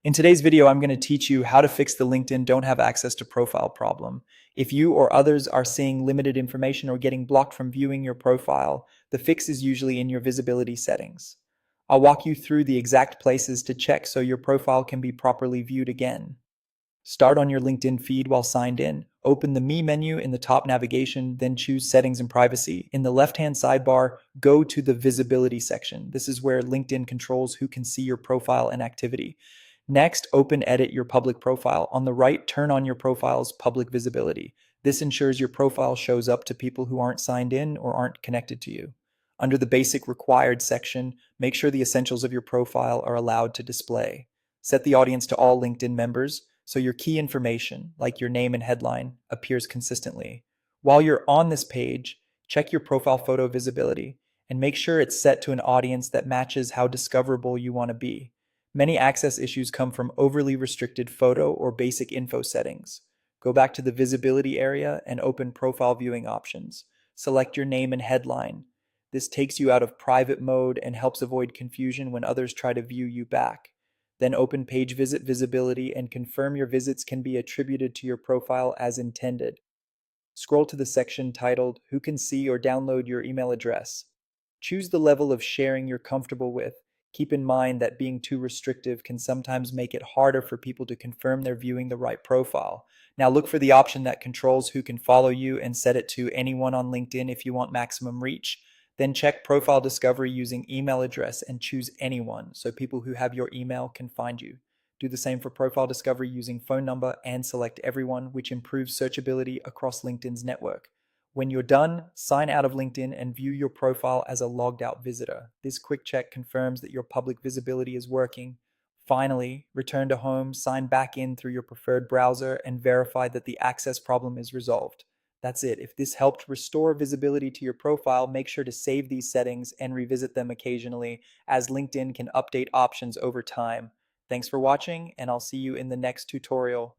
In today's video, I'm going to teach you how to fix the LinkedIn don't have access to profile problem. If you or others are seeing limited information or getting blocked from viewing your profile, the fix is usually in your visibility settings. I'll walk you through the exact places to check so your profile can be properly viewed again. Start on your LinkedIn feed while signed in. Open the Me menu in the top navigation, then choose Settings and Privacy. In the left-hand sidebar, go to the Visibility section. This is where LinkedIn controls who can see your profile and activity. Next, open Edit your public profile. On the right, turn on your profile's public visibility. This ensures your profile shows up to people who aren't signed in or aren't connected to you. Under the Basic Required section, make sure the essentials of your profile are allowed to display. Set the audience to all LinkedIn members so your key information, like your name and headline, appears consistently. While you're on this page, check your profile photo visibility and make sure it's set to an audience that matches how discoverable you want to be. Many access issues come from overly restricted photo or basic info settings. Go back to the visibility area and open profile viewing options. Select your name and headline. This takes you out of private mode and helps avoid confusion when others try to view you back. Then open page visit visibility and confirm your visits can be attributed to your profile as intended. Scroll to the section titled Who Can See or Download Your Email Address. Choose the level of sharing you're comfortable with. Keep in mind that being too restrictive can sometimes make it harder for people to confirm they're viewing the right profile. Now look for the option that controls who can follow you and set it to anyone on LinkedIn if you want maximum reach. Then check profile discovery using email address and choose anyone so people who have your email can find you. Do the same for profile discovery using phone number and select everyone, which improves searchability across LinkedIn's network. When you're done, sign out of LinkedIn and view your profile as a logged out visitor. This quick check confirms that your public visibility is working. Finally, return to home, sign back in through your preferred browser, and verify that the access problem is resolved. That's it. If this helped restore visibility to your profile, make sure to save these settings and revisit them occasionally, as LinkedIn can update options over time. Thanks for watching, and I'll see you in the next tutorial.